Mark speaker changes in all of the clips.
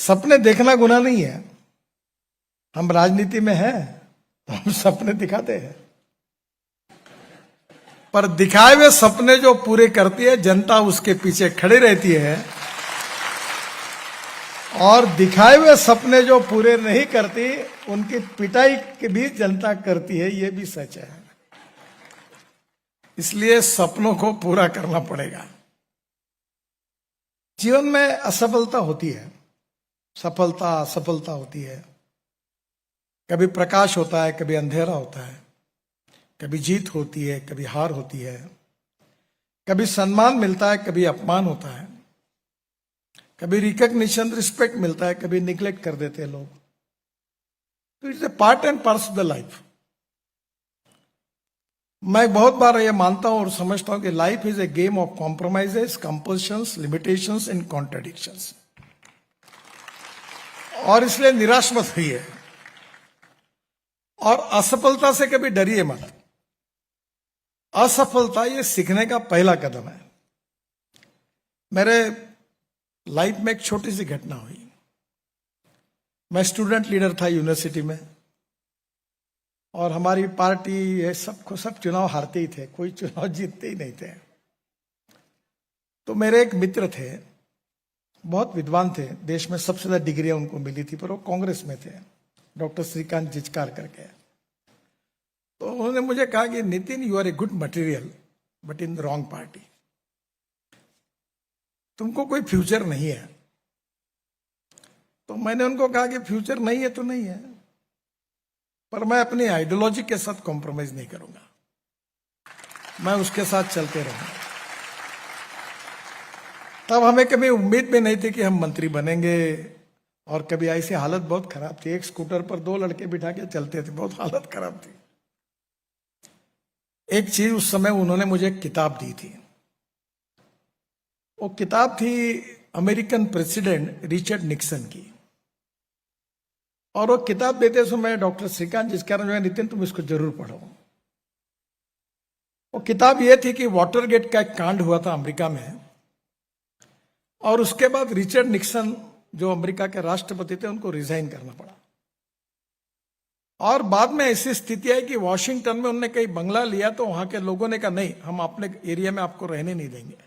Speaker 1: सपने देखना गुनाह नहीं है। हम राजनीति में हैं तो हम सपने दिखाते हैं, पर दिखाए हुए सपने जो पूरे करती है जनता उसके पीछे खड़ी रहती है, और दिखाए हुए सपने जो पूरे नहीं करती उनकी पिटाई की भी जनता करती है, ये भी सच है। इसलिए सपनों को पूरा करना पड़ेगा। जीवन में असफलता होती है, सफलता असफलता होती है। कभी प्रकाश होता है, कभी अंधेरा होता है, कभी जीत होती है, कभी हार होती है, कभी सम्मान मिलता है, कभी अपमान होता है, कभी रिकॉग्निशन रिस्पेक्ट मिलता है, कभी निग्लेक्ट कर देते हैं लोग। तो it's a part and parts of the life. मैं बहुत बार ये मानता हूं और समझता हूं कि life is a game of compromises, compulsions, limitations and contradictions. और इसलिए निराश मत होइए और असफलता से कभी डरिए मत। असफलता ये सीखने का पहला कदम है। मेरे लाइफ में एक छोटी सी घटना हुई। मैं स्टूडेंट लीडर था यूनिवर्सिटी में, और हमारी पार्टी ये सब चुनाव हारते ही थे, कोई चुनाव जीतते ही नहीं थे। तो मेरे एक मित्र थे, बहुत विद्वान थे, देश में सबसे ज्यादा डिग्रियां उनको मिली थी, पर वो कांग्रेस में थे, डॉक्टर श्रीकांत जिचकार करके। तो उन्होंने मुझे कहा कि Nitin, you are a good material but in the wrong party. तुमको कोई फ्यूचर नहीं है। तो मैंने उनको कहा कि फ्यूचर नहीं है तो नहीं है, पर मैं अपनी आइडियोलॉजी के साथ कॉम्प्रोमाइज नहीं करूंगा, मैं उसके साथ चलते रहूंगा। तब हमें कभी उम्मीद भी नहीं थी कि हम मंत्री बनेंगे, और कभी ऐसी हालत बहुत खराब थी, एक स्कूटर पर 2 लड़के बिठा के चलते थे, बहुत हालत खराब थी। एक चीज उस समय उन्होंने मुझे एक किताब दी थी। वो किताब थी अमेरिकन प्रेसिडेंट रिचर्ड निक्सन की, और वो किताब देते समय डॉक्टर श्रीकांत जिसका नाम है, नितिन तुम इसको जरूर पढ़ो। वो किताब ये थी कि वाटरगेट का एक कांड हुआ था अमेरिका में, और उसके बाद रिचर्ड निक्सन जो अमेरिका के राष्ट्रपति थे उनको रिजाइन करना पड़ा। और बाद में ऐसी स्थिति आई कि वॉशिंगटन में उन्होंने कहीं बंगला लिया, तो वहां के लोगों ने कहा नहीं, हम अपने एरिया में आपको रहने नहीं देंगे।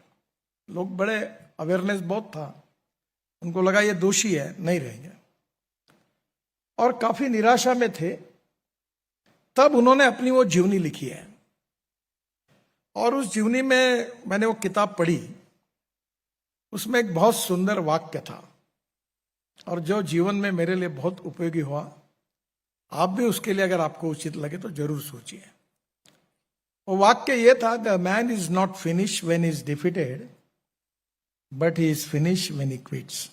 Speaker 1: लोग बड़े अवेयरनेस बहुत था, उनको लगा ये दोषी है, नहीं रहेंगे, और काफी निराशा में थे। तब उन्होंने अपनी वो जीवनी लिखी है, और उस जीवनी में मैंने वो किताब पढ़ी। उसमें एक बहुत सुंदर वाक्य था, और जो जीवन में मेरे लिए बहुत उपयोगी हुआ। आप भी उसके लिए अगर आपको उचित लगे तो जरूर सोचिए। वो वाक्य ये था, the man is not finish when is defeated, but he is finish when he quits.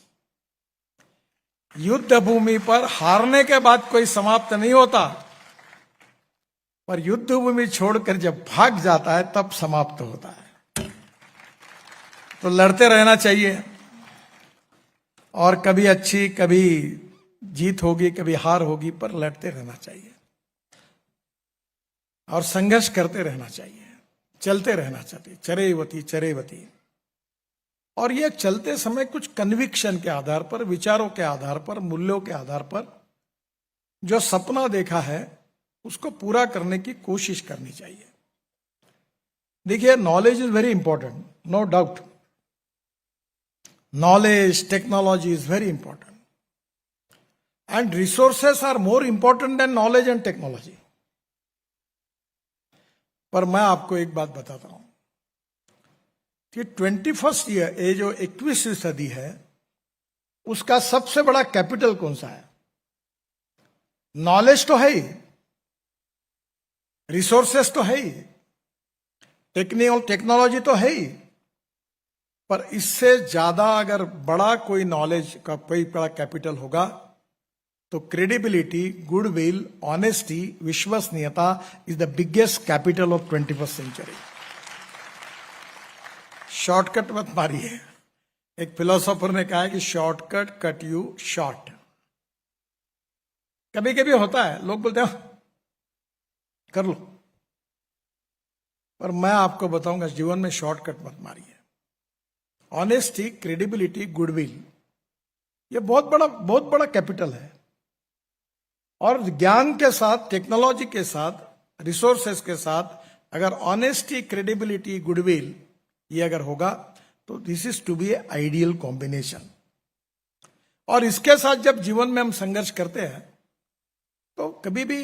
Speaker 1: युद्ध भूमि पर हारने के बाद कोई समाप्त नहीं होता, पर युद्ध भूमि छोड़कर जब भाग जाता है तब समाप्त होता है। तो लड़ते रहना चाहिए, और कभी अच्छी कभी जीत होगी, कभी हार होगी, पर लड़ते रहना चाहिए और संघर्ष करते रहना चाहिए, चलते रहना चाहिए, चरेवती चरेवती। और ये चलते समय कुछ कन्विक्शन के आधार पर, विचारों के आधार पर, मूल्यों के आधार पर जो सपना देखा है उसको पूरा करने की कोशिश करनी चाहिए। देखिए, knowledge is very important, no doubt. Knowledge, technology is very important, and resources are more important than knowledge and technology. पर मैं आपको एक बात बताता हूं कि 21st ईयर, ये जो 21वीं सदी है, उसका सबसे बड़ा कैपिटल कौन सा है? नॉलेज तो है ही, रिसोर्सेस तो है ही, टेक्नोलॉजी तो है ही, पर इससे ज्यादा अगर बड़ा कोई नॉलेज का कोई बड़ा कैपिटल होगा तो क्रेडिबिलिटी, गुडविल, ऑनेस्टी, विश्वसनीयता is the biggest capital of 21st century. Shortcut मत मारिए। एक फिलोसोफर ने कहा है कि शॉर्टकट कट यू शॉर्ट। कभी कभी होता है, लोग बोलते हैं कर लो, पर मैं आपको बताऊंगा जीवन में शॉर्टकट मत मारिए। ऑनेस्टी, क्रेडिबिलिटी, गुडविल, ये बहुत बड़ा कैपिटल है। और ज्ञान के साथ, टेक्नोलॉजी के साथ, रिसोर्सेस के साथ अगर ऑनेस्टी, क्रेडिबिलिटी, गुडविल ये अगर होगा तो this is to be a ideal combination. और इसके साथ जब जीवन में हम संघर्ष करते हैं तो कभी भी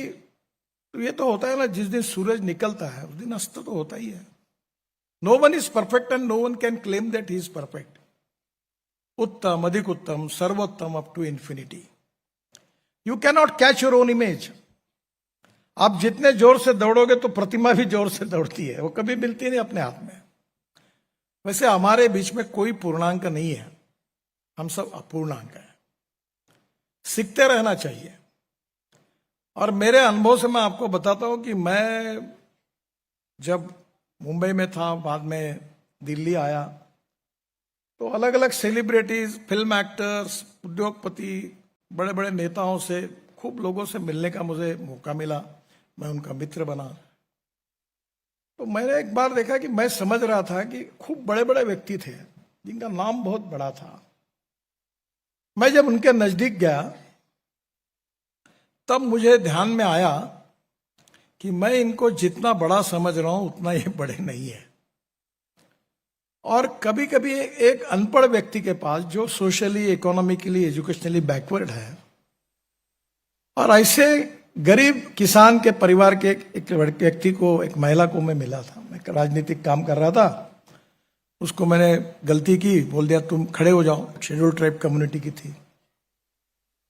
Speaker 1: तो ये तो होता है ना, जिस दिन सूरज निकलता है उस दिन अस्त तो होता ही है। No one is perfect and no one can claim that he is perfect. उत्तम, अधिक उत्तम, सर्वोत्तम up to infinity. You can not catch your own image. आप जितने जोर से दौड़ोगे तो प्रतिमा भी जोर से दौड़ती है, वो कभी मिलती नहीं अपने हाथ में। वैसे हमारे बीच में कोई पूर्णांक नहीं है, हम सब अपूर्णांक हैं। सीखते रहना चाहिए। और मेरे अनुभव से मैं आपको बताता हूं कि मैं जब मुंबई में था, बाद में दिल्ली आया, तो अलग अलग सेलिब्रिटीज, फिल्म एक्टर्स, उद्योगपति, बड़े बड़े नेताओं से, खूब लोगों से मिलने का मुझे मौका मिला। मैं उनका मित्र बना। तो मैंने एक बार देखा कि मैं समझ रहा था कि खूब बड़े बड़े व्यक्ति थे जिनका नाम बहुत बड़ा था। मैं जब उनके नजदीक गया तब मुझे ध्यान में आया कि मैं इनको जितना बड़ा समझ रहा हूं उतना ये बड़े नहीं है। और कभी कभी एक अनपढ़ व्यक्ति के पास, जो सोशली, इकोनॉमिकली, एजुकेशनली बैकवर्ड है, और ऐसे गरीब किसान के परिवार के एक व्यक्ति को, एक महिला को मैं मिला था। मैं राजनीतिक काम कर रहा था, उसको मैंने गलती की, बोल दिया तुम खड़े हो जाओ। शेड्यूल ट्राइब कम्युनिटी की थी।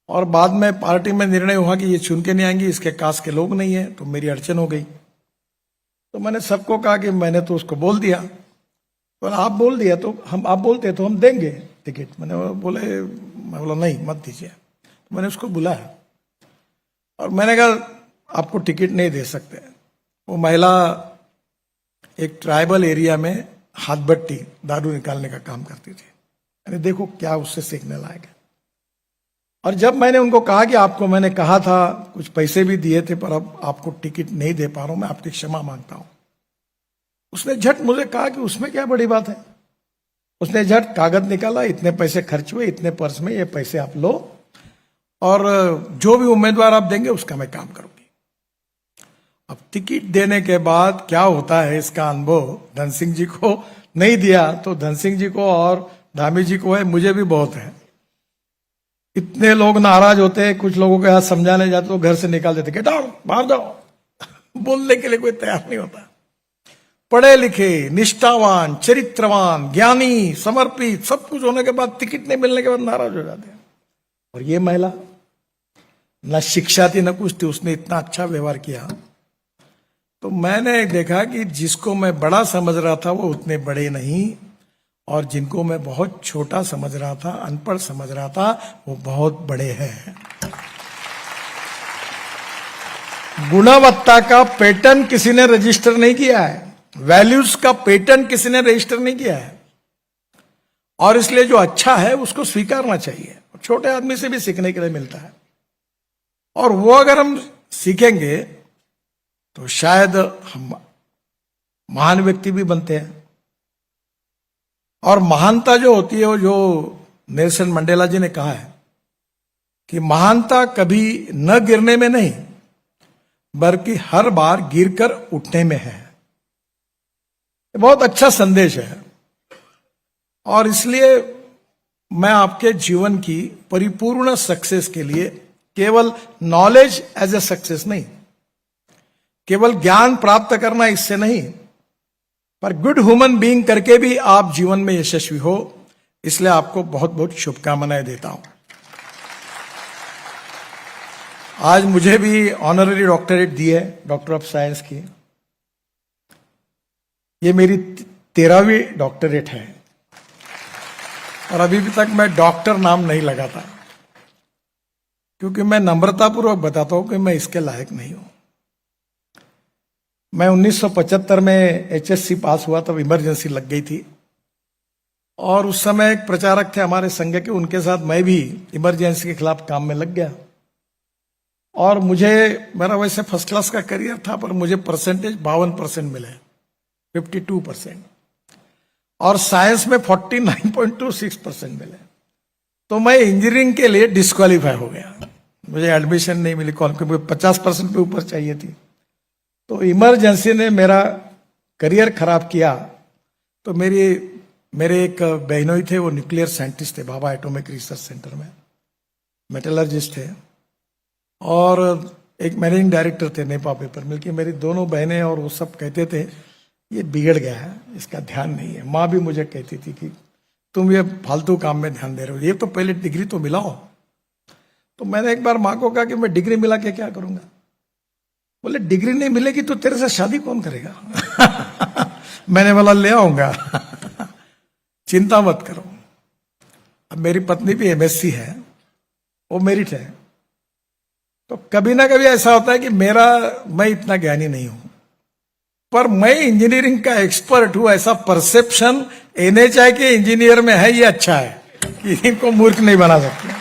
Speaker 1: और बाद में पार्टी में निर्णय हुआ कि ये चुन के नहीं आएंगी, इसके कास्ट के लोग नहीं है, तो मेरी अड़चन हो गई। तो मैंने सबको कहा कि मैंने तो उसको बोल दिया, और आप बोल दिया तो आप बोलते तो हम देंगे टिकट। मैं बोला नहीं, मत दीजिए। तो मैंने उसको बुलाया और मैंने कहा आपको टिकट नहीं दे सकते। वो महिला एक ट्राइबल एरिया में हाथ भट्टी, दारू निकालने का काम करती थी। मैंने देखो क्या उससे सीखने लायक है। और जब मैंने उनको कहा कि आपको मैंने कहा था, कुछ पैसे भी दिए थे, पर अब आपको टिकट नहीं दे पा रहा हूं, मैं आपकी क्षमा मांगता हूं। उसने झट मुझे कहा कि उसमें क्या बड़ी बात है। उसने झट कागज निकाला, इतने पैसे खर्च हुए, इतने पर्स में, ये पैसे आप लो, और जो भी उम्मीदवार आप देंगे उसका मैं काम करूंगी। अब टिकट देने के बाद क्या होता है, इसका अनुभव धन सिंह जी को नहीं दिया तो धन सिंह जी को और धामी जी को है, मुझे भी बहुत है। इतने लोग नाराज होते हैं, कुछ लोगों के हाथ समझाने जाते तो घर से निकाल देते, गेट आउट, बाहर जाओ। बोलने के लिए कोई तैयार नहीं होता। पढ़े लिखे, निष्ठावान, चरित्रवान, ज्ञानी, समर्पित, सब कुछ होने के बाद, टिकट नहीं मिलने के बाद नाराज हो जाते हैं। और ये महिला, न शिक्षा थी न कुछ थी, उसने इतना अच्छा व्यवहार किया। तो मैंने देखा कि जिसको मैं बड़ा समझ रहा था वो उतने बड़े नहीं, और जिनको मैं बहुत छोटा समझ रहा था, अनपढ़ समझ रहा था, वो बहुत बड़े हैं। गुणवत्ता का पेटर्न किसी ने रजिस्टर नहीं किया है, वैल्यूज का पेटर्न किसी ने रजिस्टर नहीं किया है, और इसलिए जो अच्छा है उसको स्वीकारना चाहिए। छोटे आदमी से भी सीखने के लिए मिलता है, और वो अगर हम सीखेंगे तो शायद हम महान व्यक्ति भी बनते हैं। और महानता जो होती है, वो जो नेल्सन मंडेला जी ने कहा है कि महानता कभी न गिरने में नहीं, बल्कि हर बार गिरकर उठने में है। बहुत अच्छा संदेश है। और इसलिए मैं आपके जीवन की परिपूर्ण सक्सेस के लिए केवल नॉलेज एज ए सक्सेस नहीं, केवल ज्ञान प्राप्त करना इससे नहीं, पर गुड ह्यूमन बीइंग करके भी आप जीवन में यशस्वी हो, इसलिए आपको बहुत बहुत शुभकामनाएं देता हूं। आज मुझे भी ऑनररी डॉक्टरेट दी है, डॉक्टर ऑफ साइंस की। ये मेरी 13वीं डॉक्टरेट है, और अभी भी तक मैं डॉक्टर नाम नहीं लगाता, क्योंकि मैं नम्रतापूर्वक बताता हूं कि मैं इसके लायक नहीं हूं। मैं 1975 में HSC पास हुआ, तब इमरजेंसी लग गई थी, और उस समय एक प्रचारक थे हमारे संघ के, उनके साथ मैं भी इमरजेंसी के खिलाफ काम में लग गया। और मेरा वैसे फर्स्ट क्लास का करियर था, पर मुझे परसेंटेज 52% मिले, 52%, और साइंस में 49.26% मिले। तो मैं इंजीनियरिंग के लिए डिस्क्वालीफाई हो गया, मुझे एडमिशन नहीं मिली, क्योंकि 50% पे ऊपर चाहिए थी। तो इमरजेंसी ने मेरा करियर खराब किया। तो मेरे एक बहनोई थे, वो न्यूक्लियर साइंटिस्ट थे, भाभा एटॉमिक रिसर्च सेंटर में मेटलर्जिस्ट थे, और एक मैनेजिंग डायरेक्टर थे नेपा पेपर मिल की। मेरी दोनों बहनें और वो सब कहते थे ये बिगड़ गया है, इसका ध्यान नहीं है। माँ भी मुझे कहती थी कि तुम ये फालतू काम में ध्यान दे रहे हो, ये तो पहले डिग्री तो मिलाओ। तो मैंने एक बार माँ को कहा कि मैं डिग्री मिला के क्या करूंगा? बोले डिग्री नहीं मिलेगी तो तेरे से शादी कौन करेगा? मैंने बोला ले आऊंगा, चिंता मत करो। अब मेरी पत्नी भी एमएससी है, वो मेरिट है। तो कभी ना कभी ऐसा होता है कि मैं इतना ज्ञानी नहीं हूं, पर मैं इंजीनियरिंग का एक्सपर्ट हूं, ऐसा परसेप्शन एनएचआई के इंजीनियर में है। ये अच्छा है कि इनको मूर्ख नहीं बना सकते,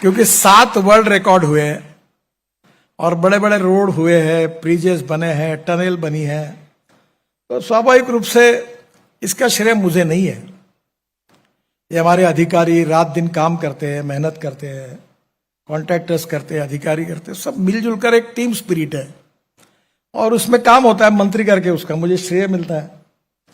Speaker 1: क्योंकि 7 वर्ल्ड रिकॉर्ड हुए और बड़े बड़े रोड हुए हैं, ब्रिजेस बने हैं, टनल बनी है। तो स्वाभाविक रूप से इसका श्रेय मुझे नहीं है। ये हमारे अधिकारी रात दिन काम करते हैं, मेहनत करते हैं, कॉन्ट्रैक्टर्स करते हैं, अधिकारी करते हैं, सब मिलजुल कर एक टीम स्पिरिट है और उसमें काम होता है। मंत्री करके उसका मुझे श्रेय मिलता है।